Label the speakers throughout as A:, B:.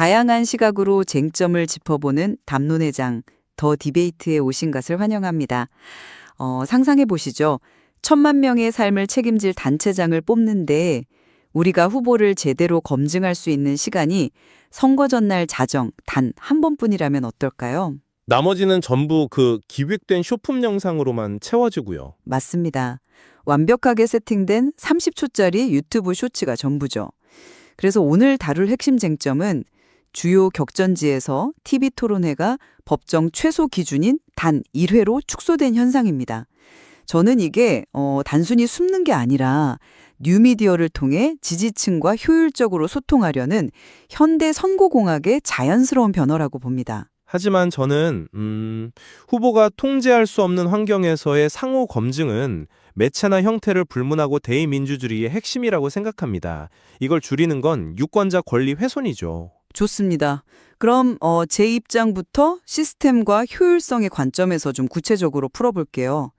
A: 다양한 시각으로 쟁점을 짚어보는 담론의 장, 더 디베이트에 오신 것을 환영합니다. 상상해 보시죠. 1,000만 명의 삶을 책임질 단체장을 뽑는데 우리가 후보를 제대로 검증할 수 있는 시간이 선거 전날 자정 단 한 번뿐이라면 어떨까요?
B: 나머지는 전부 그 기획된 쇼품 영상으로만 채워지고요.
A: 맞습니다. 완벽하게 세팅된 30초짜리 유튜브 쇼츠가 전부죠. 그래서 오늘 다룰 핵심 쟁점은 주요 격전지에서 TV 토론회가 법정 최소 기준인 단 1회로 축소된 현상입니다. 저는 이게 단순히 숨는 게 아니라 뉴미디어를 통해 지지층과 효율적으로 소통하려는 현대 선거공학의 자연스러운 변화라고 봅니다.
B: 하지만 저는 후보가 통제할 수 없는 환경에서의 상호 검증은 매체나 형태를 불문하고 대의민주주의의 핵심이라고 생각합니다. 이걸 줄이는 건 유권자 권리 훼손이죠.
A: 좋습니다. 그럼 제 입장부터 시스템과 효율성의 관점에서 좀 구체적으로 풀어볼게요.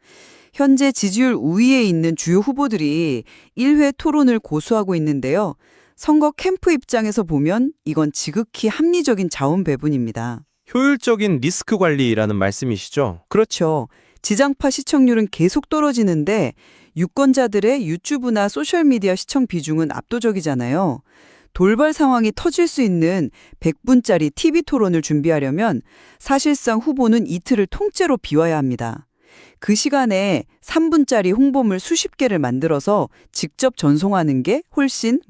A: 현재 지지율 우위에 있는 주요 후보들이 1회 토론을 고수하고 있는데요. 선거 캠프 입장에서 보면 이건 지극히 합리적인 자원 배분입니다.
B: 효율적인 리스크 관리라는 말씀이시죠?
A: 그렇죠. 지장파 시청률은 계속 떨어지는데 유권자들의 유튜브나 소셜미디어 시청 비중은 압도적이잖아요. 돌발 상황이 터질 수 있는 100분짜리 TV 토론을 준비하려면 사실상 후보는 이틀을 통째로 비워야 합니다. 그 시간에 3분짜리 홍보물 수십 개를 만들어서 직접 전송하는 게 훨씬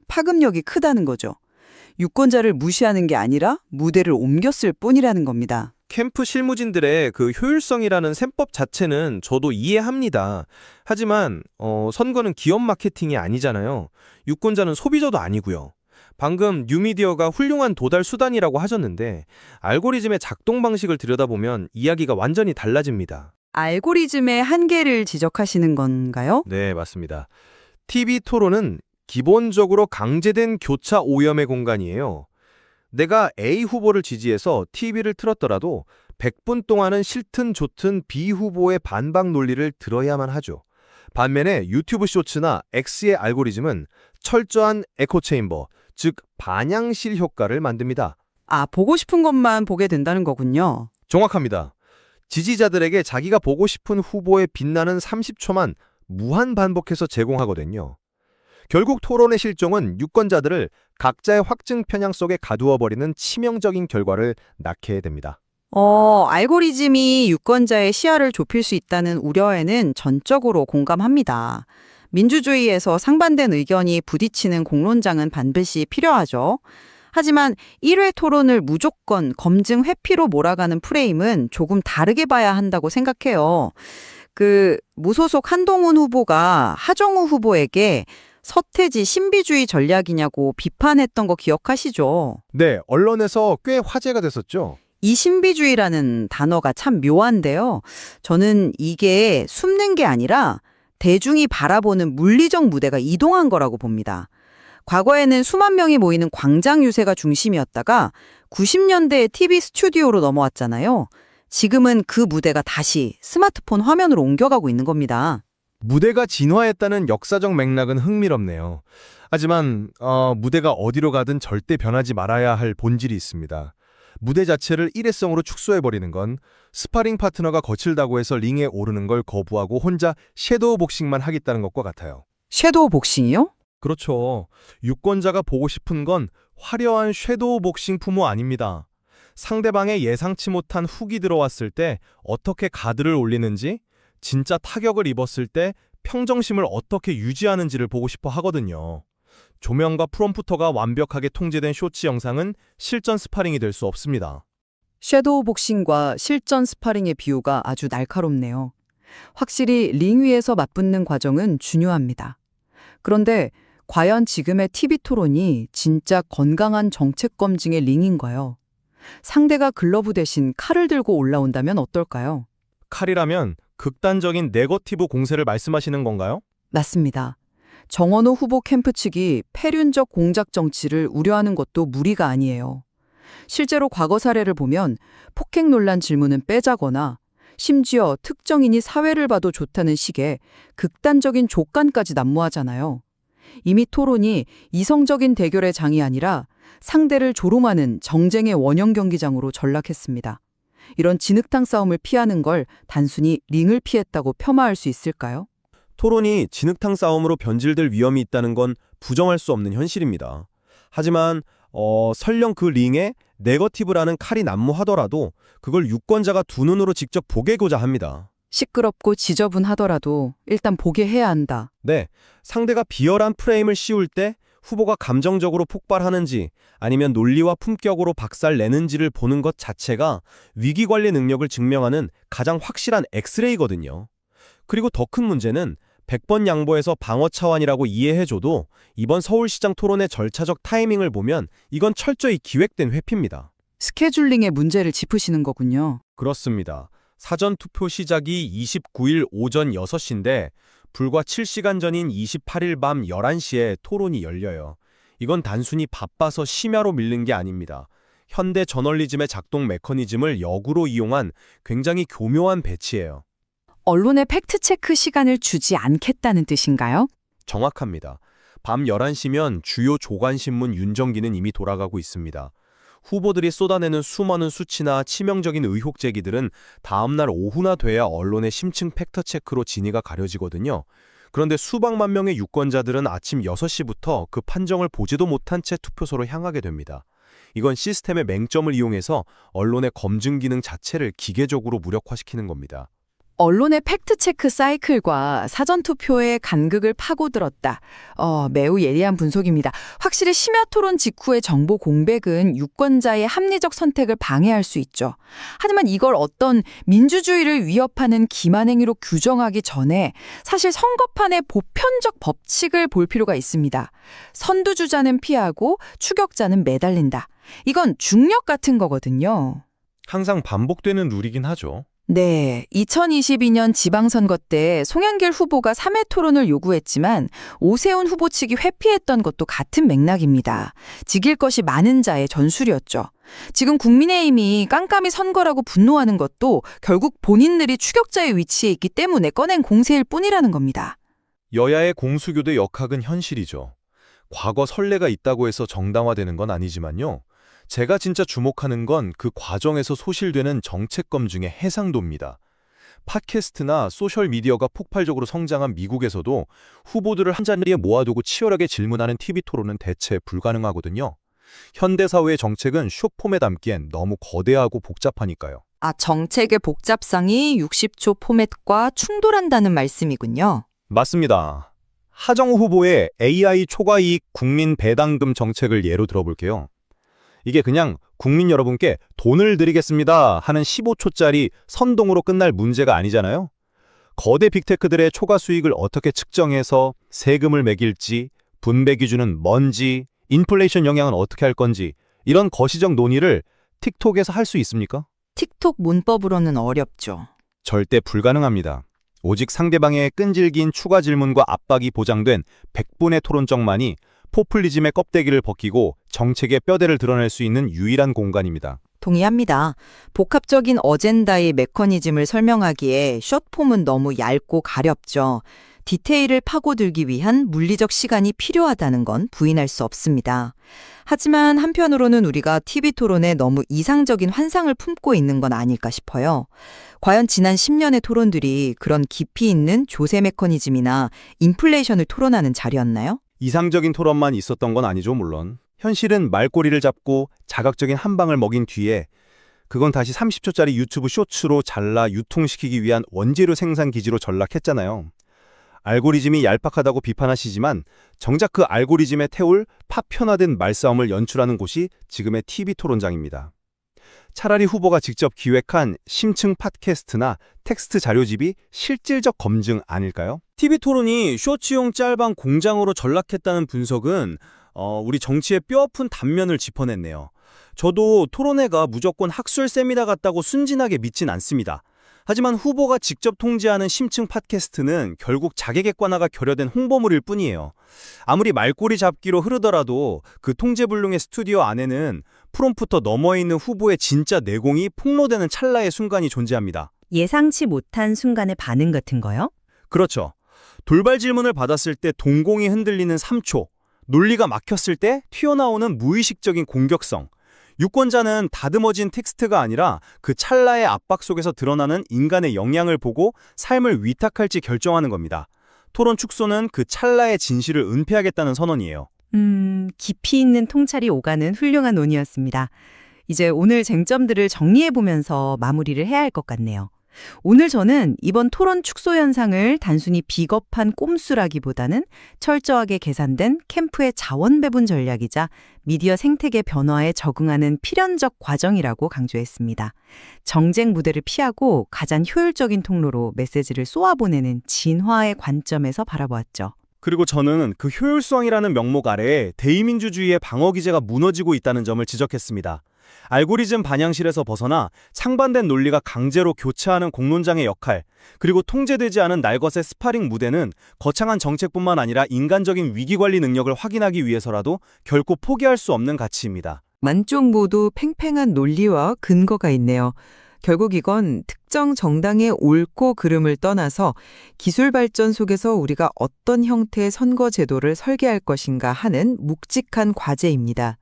A: 파급력이 크다는 거죠. 유권자를 무시하는 게 아니라 무대를 옮겼을 뿐이라는 겁니다.
B: 캠프 실무진들의 그 효율성이라는 셈법 자체는 저도 이해합니다. 하지만 선거는 기업 마케팅이 아니잖아요. 유권자는 소비자도 아니고요. 방금 뉴미디어가 훌륭한 도달 수단이라고 하셨는데 알고리즘의 작동 방식을 들여다보면 이야기가 완전히 달라집니다.
A: 알고리즘의 한계를 지적하시는 건가요?
B: 네, 맞습니다. TV 토론은 기본적으로 강제된 교차 오염의 공간이에요. 내가 A 후보를 지지해서 TV를 틀었더라도 100분 동안은 싫든 좋든 B 후보의 반박 논리를 들어야만 하죠. 반면에 유튜브 쇼츠나 X의 알고리즘은 철저한 에코체인버, 즉 반향실 효과를 만듭니다.
A: 보고 싶은 것만 보게 된다는 거군요.
B: 정확합니다. 지지자들에게 자기가 보고 싶은 후보의 빛나는 30초만 무한 반복해서 제공하거든요. 결국 토론의 실종은 유권자들을 각자의 확증 편향 속에 가두어버리는 치명적인 결과를 낳게 됩니다.
A: 알고리즘이 유권자의 시야를 좁힐 수 있다는 우려에는 전적으로 공감합니다. 민주주의에서 상반된 의견이 부딪히는 공론장은 반드시 필요하죠. 하지만 1회 토론을 무조건 검증 회피로 몰아가는 프레임은 조금 다르게 봐야 한다고 생각해요. 무소속 한동훈 후보가 하정우 후보에게 서태지 신비주의 전략이냐고 비판했던 거 기억하시죠?
B: 네, 언론에서 꽤 화제가 됐었죠.
A: 이 신비주의라는 단어가 참 묘한데요. 저는 이게 숨는 게 아니라 대중이 바라보는 물리적 무대가 이동한 거라고 봅니다. 과거에는 수만 명이 모이는 광장 유세가 중심이었다가 90년대에 TV 스튜디오로 넘어왔잖아요. 지금은 그 무대가 다시 스마트폰 화면으로 옮겨가고 있는 겁니다.
B: 무대가 진화했다는 역사적 맥락은 흥미롭네요. 하지만 무대가 어디로 가든 절대 변하지 말아야 할 본질이 있습니다. 무대 자체를 일회성으로 축소해버리는 건 스파링 파트너가 거칠다고 해서 링에 오르는 걸 거부하고 혼자 섀도우 복싱만 하겠다는 것과 같아요.
A: 섀도우 복싱이요?
B: 그렇죠. 유권자가 보고 싶은 건 화려한 섀도우 복싱 품모 아닙니다. 상대방의 예상치 못한 훅이 들어왔을 때 어떻게 가드를 올리는지, 진짜 타격을 입었을 때 평정심을 어떻게 유지하는지를 보고 싶어 하거든요. 조명과 프롬프터가 완벽하게 통제된 쇼츠 영상은 실전 스파링이 될 수 없습니다.
A: 섀도우 복싱과 실전 스파링의 비유가 아주 날카롭네요. 확실히 링 위에서 맞붙는 과정은 중요합니다. 그런데 과연 지금의 TV 토론이 진짜 건강한 정책 검증의 링인가요? 상대가 글러브 대신 칼을 들고 올라온다면 어떨까요?
B: 칼이라면 극단적인 네거티브 공세를 말씀하시는 건가요?
A: 맞습니다. 정원호 후보 캠프 측이 패륜적 공작 정치를 우려하는 것도 무리가 아니에요. 실제로 과거 사례를 보면 폭행 논란 질문은 빼자거나 심지어 특정인이 사회를 봐도 좋다는 식의 극단적인 족간까지 난무하잖아요. 이미 토론이 이성적인 대결의 장이 아니라 상대를 조롱하는 정쟁의 원형 경기장으로 전락했습니다. 이런 진흙탕 싸움을 피하는 걸 단순히 링을 피했다고 폄하할 수 있을까요?
C: 토론이 진흙탕 싸움으로 변질될 위험이 있다는 건 부정할 수 없는 현실입니다. 하지만 설령 그 링에 네거티브라는 칼이 난무하더라도 그걸 유권자가 두 눈으로 직접 보게고자 합니다.
A: 시끄럽고 지저분하더라도 일단 보게 해야 한다.
C: 네, 상대가 비열한 프레임을 씌울 때 후보가 감정적으로 폭발하는지 아니면 논리와 품격으로 박살내는지를 보는 것 자체가 위기관리 능력을 증명하는 가장 확실한 엑스레이거든요. 그리고 더 큰 문제는 100번 양보해서 방어 차원이라고 이해해줘도 이번 서울시장 토론의 절차적 타이밍을 보면 이건 철저히 기획된 회피입니다.
A: 스케줄링의 문제를 짚으시는 거군요.
C: 그렇습니다. 사전투표 시작이 29일 오전 6시인데 불과 7시간 전인 28일 밤 11시에 토론이 열려요. 이건 단순히 바빠서 심야로 밀린 게 아닙니다. 현대 저널리즘의 작동 메커니즘을 역으로 이용한 굉장히 교묘한 배치예요.
A: 언론에 팩트체크 시간을 주지 않겠다는 뜻인가요?
C: 정확합니다. 밤 11시면 주요 조간신문 윤정기는 이미 돌아가고 있습니다. 후보들이 쏟아내는 수많은 수치나 치명적인 의혹 제기들은 다음날 오후나 돼야 언론의 심층 팩트체크로 진위가 가려지거든요. 그런데 수백만 명의 유권자들은 아침 6시부터 그 판정을 보지도 못한 채 투표소로 향하게 됩니다. 이건 시스템의 맹점을 이용해서 언론의 검증 기능 자체를 기계적으로 무력화시키는 겁니다.
A: 언론의 팩트체크 사이클과 사전투표의 간극을 파고들었다. 매우 예리한 분석입니다. 확실히 심야 토론 직후의 정보 공백은 유권자의 합리적 선택을 방해할 수 있죠. 하지만 이걸 어떤 민주주의를 위협하는 기만행위로 규정하기 전에 사실 선거판의 보편적 법칙을 볼 필요가 있습니다. 선두주자는 피하고 추격자는 매달린다. 이건 중력 같은 거거든요.
C: 항상 반복되는 룰이긴 하죠.
A: 네, 2022년 지방선거 때 송영길 후보가 3회 토론을 요구했지만 오세훈 후보 측이 회피했던 것도 같은 맥락입니다. 지킬 것이 많은 자의 전술이었죠. 지금 국민의힘이 깜깜이 선거라고 분노하는 것도 결국 본인들이 추격자의 위치에 있기 때문에 꺼낸 공세일 뿐이라는 겁니다.
C: 여야의 공수교대 역학은 현실이죠. 과거 선례가 있다고 해서 정당화되는 건 아니지만요. 제가 진짜 주목하는 건 그 과정에서 소실되는 정책 검증의 해상도입니다. 팟캐스트나 소셜미디어가 폭발적으로 성장한 미국에서도 후보들을 한자리에 모아두고 치열하게 질문하는 TV 토론은 대체 불가능하거든요. 현대사회의 정책은 숏폼에 담기엔 너무 거대하고 복잡하니까요.
A: 정책의 복잡성이 60초 포맷과 충돌한다는 말씀이군요.
C: 맞습니다. 하정우 후보의 AI 초과이익 국민 배당금 정책을 예로 들어볼게요. 이게 그냥 국민 여러분께 돈을 드리겠습니다 하는 15초짜리 선동으로 끝날 문제가 아니잖아요. 거대 빅테크들의 초과 수익을 어떻게 측정해서 세금을 매길지, 분배 기준은 뭔지, 인플레이션 영향은 어떻게 할 건지 이런 거시적 논의를 틱톡에서 할 수 있습니까?
A: 틱톡 문법으로는 어렵죠.
C: 절대 불가능합니다. 오직 상대방의 끈질긴 추가 질문과 압박이 보장된 100분의 토론정만이 포퓰리즘의 껍데기를 벗기고 정책의 뼈대를 드러낼 수 있는 유일한 공간입니다.
A: 동의합니다. 복합적인 어젠다의 메커니즘을 설명하기에 숏폼은 너무 얇고 가렵죠. 디테일을 파고들기 위한 물리적 시간이 필요하다는 건 부인할 수 없습니다. 하지만 한편으로는 우리가 TV 토론에 너무 이상적인 환상을 품고 있는 건 아닐까 싶어요. 과연 지난 10년의 토론들이 그런 깊이 있는 조세 메커니즘이나 인플레이션을 토론하는 자리였나요?
C: 이상적인 토론만 있었던 건 아니죠, 물론. 현실은 말꼬리를 잡고 자극적인 한 방을 먹인 뒤에 그건 다시 30초짜리 유튜브 쇼츠로 잘라 유통시키기 위한 원재료 생산 기지로 전락했잖아요. 알고리즘이 얄팍하다고 비판하시지만 정작 그 알고리즘에 태울 파편화된 말싸움을 연출하는 곳이 지금의 TV 토론장입니다. 차라리 후보가 직접 기획한 심층 팟캐스트나 텍스트 자료집이 실질적 검증 아닐까요? TV 토론이 쇼츠용 짤방 공장으로 전락했다는 분석은 우리 정치의 뼈아픈 단면을 짚어냈네요. 저도 토론회가 무조건 학술 세미나 같다고 순진하게 믿진 않습니다. 하지만 후보가 직접 통제하는 심층 팟캐스트는 결국 자기 객관화가 결여된 홍보물일 뿐이에요. 아무리 말꼬리 잡기로 흐르더라도 그 통제불능의 스튜디오 안에는 프롬프터 너머에 있는 후보의 진짜 내공이 폭로되는 찰나의 순간이 존재합니다.
D: 예상치 못한 순간의 반응 같은 거요?
C: 그렇죠. 돌발 질문을 받았을 때 동공이 흔들리는 3초, 논리가 막혔을 때 튀어나오는 무의식적인 공격성. 유권자는 다듬어진 텍스트가 아니라 그 찰나의 압박 속에서 드러나는 인간의 역량을 보고 삶을 위탁할지 결정하는 겁니다. 토론 축소는 그 찰나의 진실을 은폐하겠다는 선언이에요.
D: 깊이 있는 통찰이 오가는 훌륭한 논의였습니다. 이제 오늘 쟁점들을 정리해보면서 마무리를 해야 할 것 같네요. 오늘 저는 이번 토론 축소 현상을 단순히 비겁한 꼼수라기보다는 철저하게 계산된 캠프의 자원 배분 전략이자 미디어 생태계 변화에 적응하는 필연적 과정이라고 강조했습니다. 정쟁 무대를 피하고 가장 효율적인 통로로 메시지를 쏘아보내는 진화의 관점에서 바라보았죠.
C: 그리고 저는 그 효율성이라는 명목 아래에 대의민주주의의 방어 기제가 무너지고 있다는 점을 지적했습니다. 알고리즘 반영실에서 벗어나 상반된 논리가 강제로 교차하는 공론장의 역할, 그리고 통제되지 않은 날것의 스파링 무대는 거창한 정책뿐만 아니라 인간적인 위기관리 능력을 확인하기 위해서라도 결코 포기할 수 없는 가치입니다.
A: 만쪽 모두 팽팽한 논리와 근거가 있네요. 결국 이건 특정 정당의 옳고 그름을 떠나서 기술 발전 속에서 우리가 어떤 형태의 선거 제도를 설계할 것인가 하는 묵직한 과제입니다.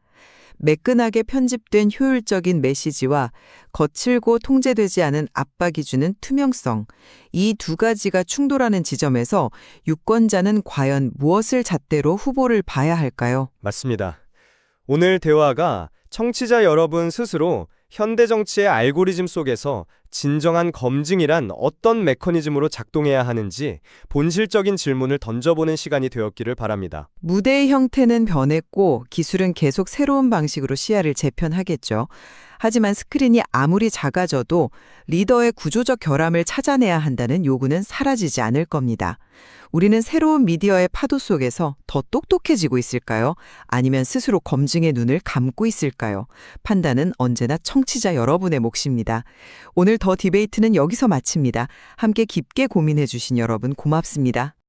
A: 매끈하게 편집된 효율적인 메시지와 거칠고 통제되지 않은 압박이 주는 투명성, 이 두 가지가 충돌하는 지점에서 유권자는 과연 무엇을 잣대로 후보를 봐야 할까요?
B: 맞습니다. 오늘 대화가 청취자 여러분 스스로 현대 정치의 알고리즘 속에서 진정한 검증이란 어떤 메커니즘으로 작동해야 하는지 본질적인 질문을 던져보는 시간이 되었기를 바랍니다.
A: 무대의 형태는 변했고 기술은 계속 새로운 방식으로 시야를 재편하겠죠. 하지만 스크린이 아무리 작아져도 리더의 구조적 결함을 찾아내야 한다는 요구는 사라지지 않을 겁니다. 우리는 새로운 미디어의 파도 속에서 더 똑똑해지고 있을까요? 아니면 스스로 검증의 눈을 감고 있을까요? 판단은 언제나 청취자 여러분의 몫입니다. 오늘 더 디베이트는 여기서 마칩니다. 함께 깊게 고민해 주신 여러분 고맙습니다.